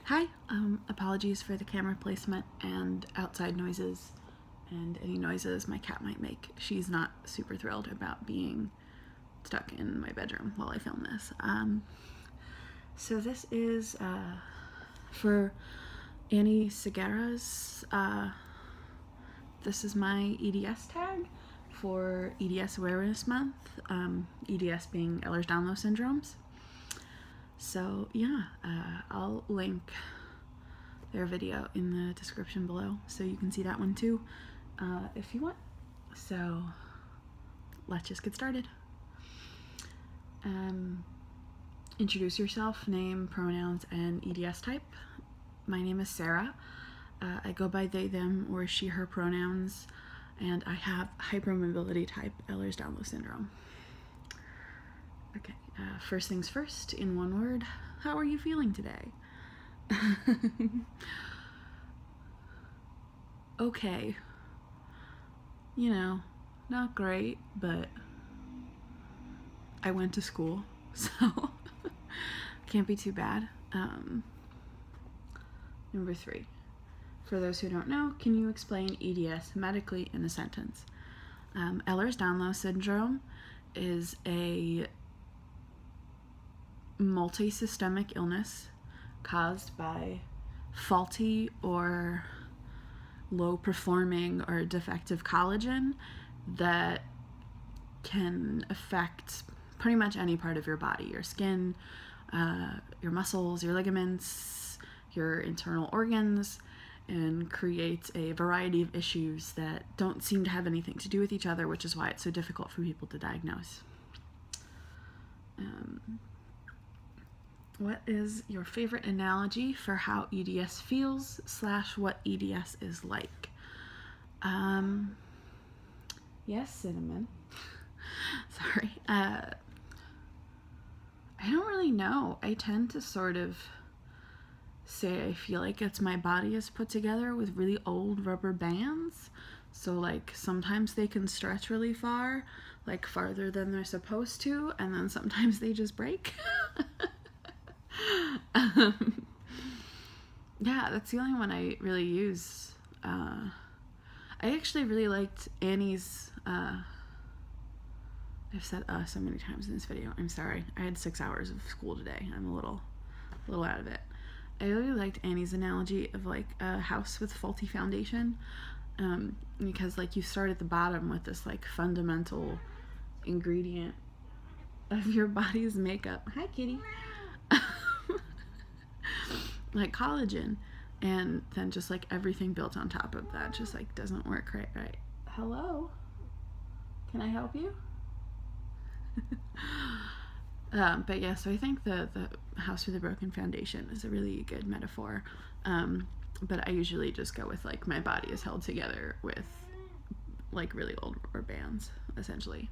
Hi, apologies for the camera placement and outside noises and any noises my cat might make. She's not super thrilled about being stuck in my bedroom while I film this. So this is for Annie Segura's, this is my EDS tag for EDS Awareness Month, EDS being Ehlers Danlos syndromes. So yeah, I'll link their video in the description below so you can see that one too if you want. So let's just get started. Introduce yourself, name, pronouns, and EDS type. My name is Sarah. I go by they, them, or she, her pronouns, and I have hypermobility type Ehlers Danlos syndrome. Okay, first things first, in one word, how are you feeling today? Okay. You know, not great, but I went to school, so can't be too bad. Number 3. For those who don't know, can you explain EDS medically in a sentence? Ehlers Danlos syndrome is a multi-systemic illness caused by faulty or low-performing or defective collagen that can affect pretty much any part of your body, your skin, your muscles, your ligaments, your internal organs, and creates a variety of issues that don't seem to have anything to do with each other, which is why it's so difficult for people to diagnose. What is your favorite analogy for how EDS feels / what EDS is like? Yes, cinnamon. Sorry. I don't really know. I tend to sort of say I feel like it's my body is put together with really old rubber bands. So like sometimes they can stretch really far, like farther than they're supposed to, and then sometimes they just break. Yeah, that's the only one I really use. I actually really liked Annie's, I've said so many times in this video, I'm sorry. I had 6 hours of school today. I'm a little out of it. I really liked Annie's analogy of like a house with faulty foundation, because like you start at the bottom with this like fundamental ingredient of your body's makeup. Hi, kitty. Like collagen, and then just like everything built on top of that just like doesn't work right. Hello, can I help you? But yeah, so I think the house with a broken foundation is a really good metaphor, but I usually just go with like my body is held together with like really old rubber bands, essentially.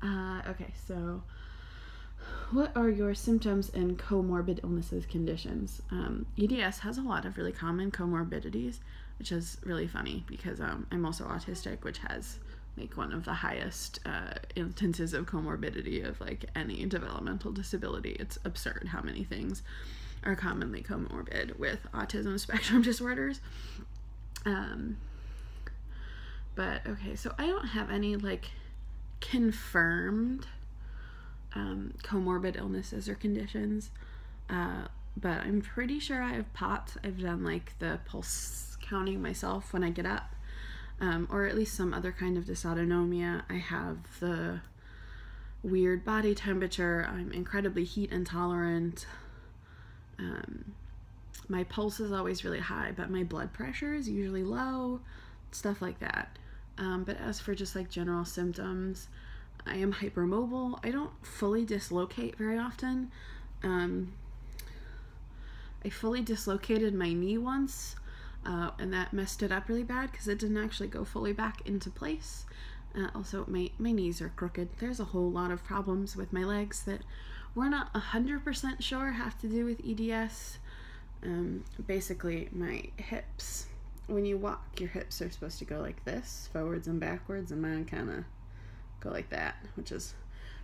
Okay, so what are your symptoms and comorbid illnesses conditions? EDS has a lot of really common comorbidities, which is really funny because I'm also autistic, which has like one of the highest instances of comorbidity of like any developmental disability. It's absurd how many things are commonly comorbid with autism spectrum disorders. But okay, so I don't have any like confirmed comorbid illnesses or conditions, but I'm pretty sure I have POTS. I've done like the pulse counting myself when I get up, or at least some other kind of dysautonomia. I have the weird body temperature. I'm incredibly heat intolerant. My pulse is always really high, but my blood pressure is usually low, stuff like that. But as for just like general symptoms, I am hypermobile. I don't fully dislocate very often. I fully dislocated my knee once, and that messed it up really bad because it didn't actually go fully back into place. Also, my knees are crooked. There's a whole lot of problems with my legs that we're not 100% sure have to do with EDS. Basically, my hips, when you walk, your hips are supposed to go like this, forwards and backwards, and mine kind of go like that, which is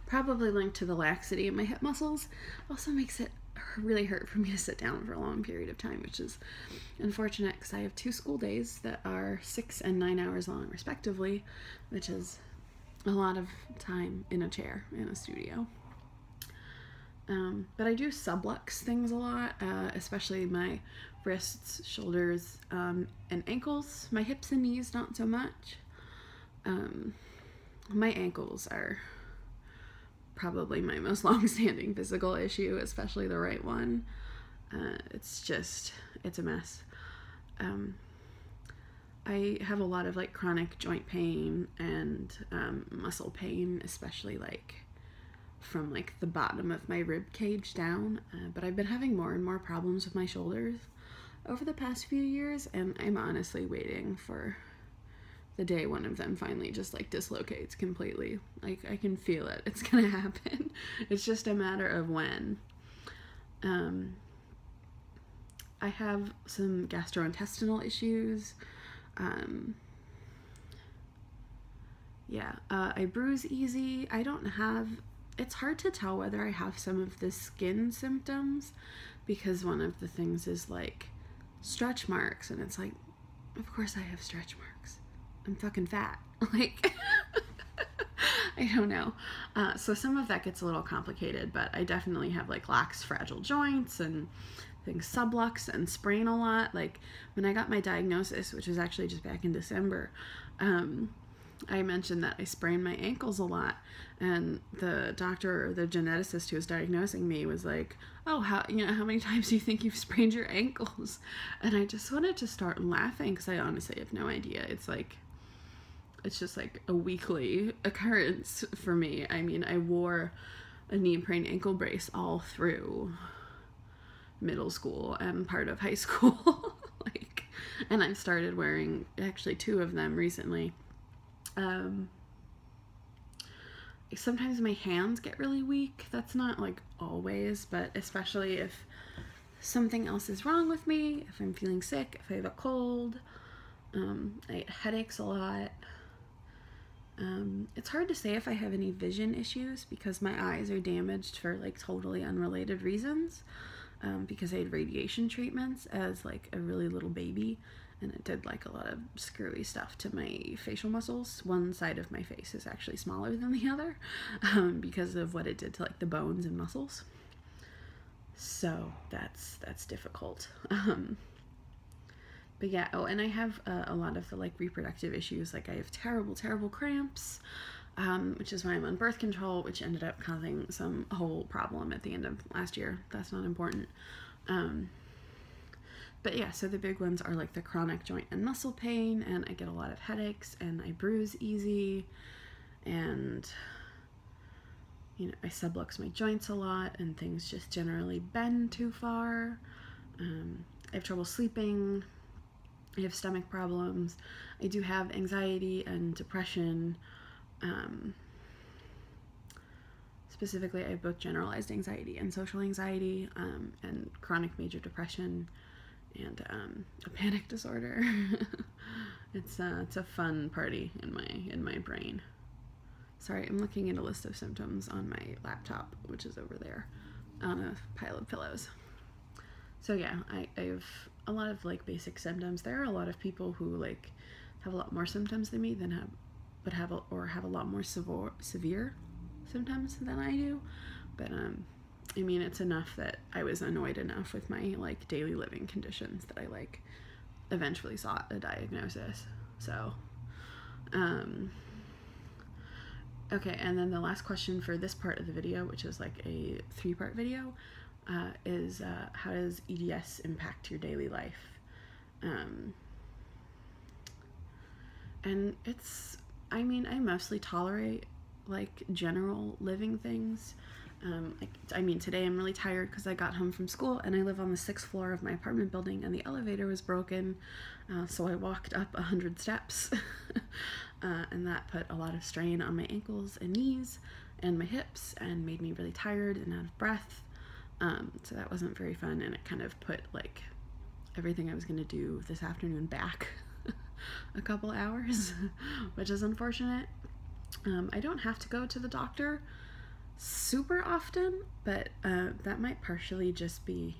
probably linked to the laxity of my hip muscles. Also makes it really hurt for me to sit down for a long period of time, which is unfortunate because I have 2 school days that are 6 and 9 hours long respectively, which is a lot of time in a chair in a studio. But I do sublux things a lot, especially my wrists, shoulders, and ankles. My hips and knees, not so much. My ankles are probably my most long-standing physical issue, especially the right one. It's a mess. I have a lot of like chronic joint pain and muscle pain, especially like from like the bottom of my rib cage down, but I've been having more and more problems with my shoulders over the past few years, and I'm honestly waiting for the day one of them finally just like dislocates completely. Like, I can feel it. It's gonna happen. It's just a matter of when. I have some gastrointestinal issues. I bruise easy. It's hard to tell whether I have some of the skin symptoms, because one of the things is like stretch marks, and it's like, of course I have stretch marks. I'm fucking fat. Like, I don't know. So some of that gets a little complicated, but I definitely have like lax, fragile joints and things sublux and sprain a lot. Like, when I got my diagnosis, which was actually just back in December, I mentioned that I sprained my ankles a lot, and the doctor or the geneticist who was diagnosing me was like, oh, how many times do you think you've sprained your ankles? And I just wanted to start laughing, because I honestly have no idea. It's just like a weekly occurrence for me. I mean, I wore a neoprene ankle brace all through middle school and part of high school. And I've started wearing actually 2 of them recently. Sometimes my hands get really weak. That's not like always, but especially if something else is wrong with me, if I'm feeling sick, if I have a cold. I get headaches a lot. It's hard to say if I have any vision issues, because my eyes are damaged for like totally unrelated reasons, because I had radiation treatments as like a really little baby, and it did like a lot of screwy stuff to my facial muscles. One side of my face is actually smaller than the other, because of what it did to like the bones and muscles. So that's difficult. But yeah, oh, and I have a lot of the like reproductive issues. Like, I have terrible cramps, which is why I'm on birth control, which ended up causing some whole problem at the end of last year. That's not important. But yeah, so the big ones are like the chronic joint and muscle pain, and I get a lot of headaches, and I bruise easy, and I sublux my joints a lot, and things just generally bend too far. I have trouble sleeping. I have stomach problems. I do have anxiety and depression. Specifically, I have both generalized anxiety and social anxiety, and chronic major depression, and a panic disorder. It's a fun party in my brain. Sorry, I'm looking at a list of symptoms on my laptop, which is over there on a pile of pillows. So yeah, I have a lot of like basic symptoms. There are a lot of people who like have a lot more symptoms than me, have a lot more severe symptoms than I do. But I mean, it's enough that I was annoyed enough with my like daily living conditions that I like eventually sought a diagnosis. So okay, and then the last question for this part of the video, which is like a 3-part video, is how does EDS impact your daily life? And I mostly tolerate like general living things. Today I'm really tired because I got home from school, and I live on the 6th floor of my apartment building, and the elevator was broken, so I walked up 100 steps, and that put a lot of strain on my ankles and knees and my hips, and made me really tired and out of breath. So that wasn't very fun, and it kind of put like everything I was going to do this afternoon back a couple hours, which is unfortunate. I don't have to go to the doctor, super often, but that might partially just be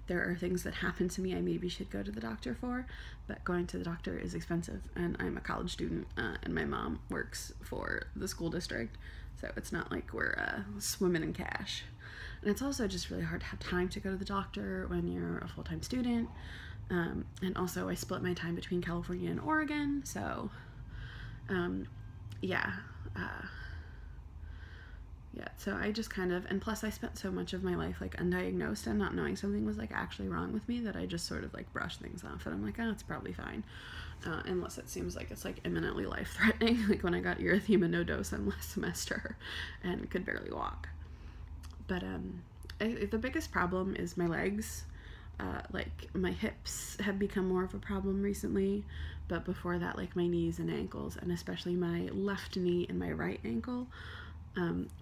there are things that happen to me I maybe should go to the doctor for, but going to the doctor is expensive, and I'm a college student, and my mom works for the school district, so it's not like we're swimming in cash. And it's also just really hard to have time to go to the doctor when you're a full-time student, and also I split my time between California and Oregon, so yeah, so I just kind of, and plus I spent so much of my life like undiagnosed and not knowing something was like actually wrong with me that I just sort of like brush things off, and I'm like, oh, it's probably fine, unless it seems like it's like imminently life-threatening, like when I got erythema nodosum last semester and could barely walk. But the biggest problem is my legs. Like my hips have become more of a problem recently, but before that, like my knees and ankles, and especially my left knee and my right ankle.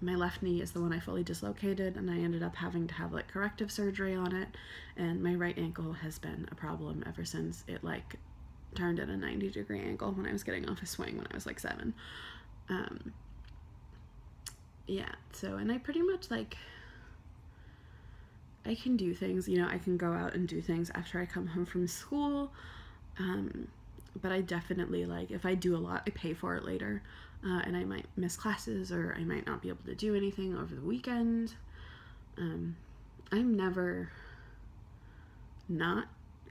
My left knee is the one I fully dislocated, and I ended up having to have like corrective surgery on it, and my right ankle has been a problem ever since it like turned at a 90-degree angle when I was getting off a swing when I was like 7. Yeah, so, and I pretty much like, I can do things, you know, I can go out and do things after I come home from school, but I definitely, like, if I do a lot, I pay for it later, and I might miss classes, or I might not be able to do anything over the weekend. I'm never not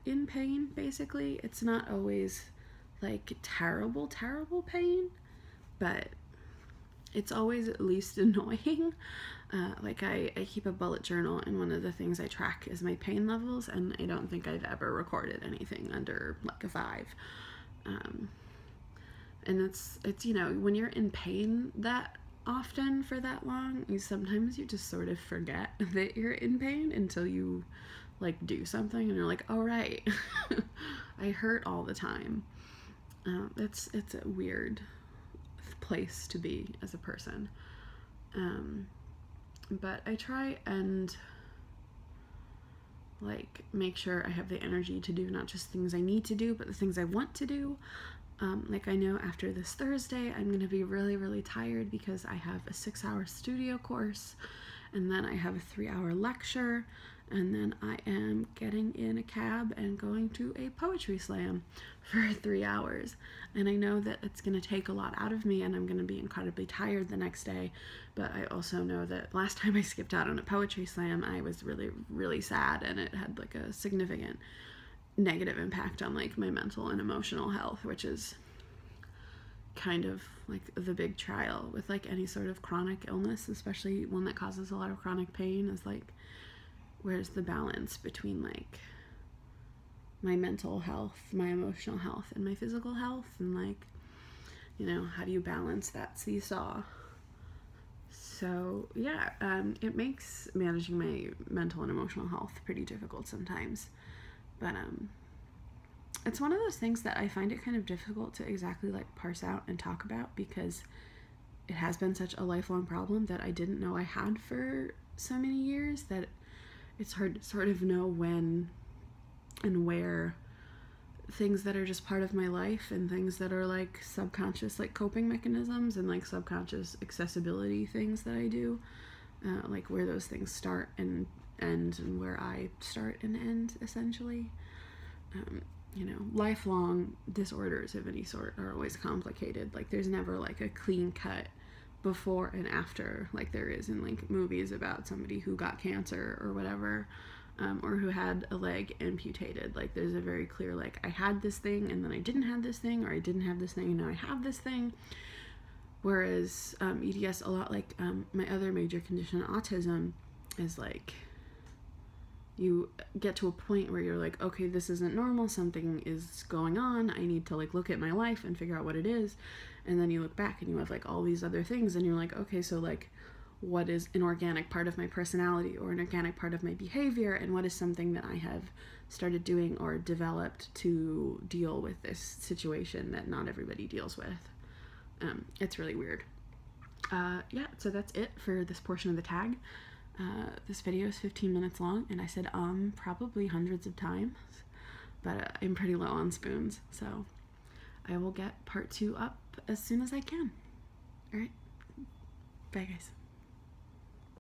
in pain, basically. It's not always, like, terrible pain, but it's always at least annoying. Like I keep a bullet journal, and one of the things I track is my pain levels, and I don't think I've ever recorded anything under like a 5. And it's you know, when you're in pain that often for that long, sometimes you just sort of forget that you're in pain until you like do something and you're like, oh right, I hurt all the time. It's a weird place to be as a person. But I try and like make sure I have the energy to do not just things I need to do, but the things I want to do. Like I know after this Thursday I'm gonna be really tired because I have a 6-hour studio course, and then I have a 3-hour lecture, and then I am getting in a cab and going to a poetry slam for 3 hours. And I know that it's going to take a lot out of me, and I'm going to be incredibly tired the next day, but I also know that last time I skipped out on a poetry slam, I was really sad, and it had like a significant negative impact on like my mental and emotional health, which is kind of like the big trial with like any sort of chronic illness, especially one that causes a lot of chronic pain, is like, where's the balance between like my mental health, my emotional health, and my physical health, and like, you know, how do you balance that seesaw? So yeah, it makes managing my mental and emotional health pretty difficult sometimes, but it's one of those things that I find it kind of difficult to exactly like parse out and talk about, because it has been such a lifelong problem that I didn't know I had for so many years, that it's hard to sort of know when and where things that are just part of my life and things that are like subconscious like coping mechanisms and like subconscious accessibility things that I do, like where those things start and end, and where I start and end essentially. You know, lifelong disorders of any sort are always complicated. Like there's never like a clean cut before and after, like there is in like movies about somebody who got cancer or whatever, or who had a leg amputated. Like there's a very clear like, I had this thing and then I didn't have this thing, or I didn't have this thing and now I have this thing. Whereas EDS, a lot like my other major condition, autism, is like you get to a point where you're like, okay, this isn't normal, something is going on, I need to like look at my life and figure out what it is. And then you look back and you have like all these other things, and you're like, okay, so like what is an organic part of my personality or an organic part of my behavior, and what is something that I have started doing or developed to deal with this situation that not everybody deals with. It's really weird. Yeah, so that's it for this portion of the tag. This video is 15 minutes long, and I said probably hundreds of times, but I'm pretty low on spoons, so I will get part 2 up as soon as I can. Alright, bye guys.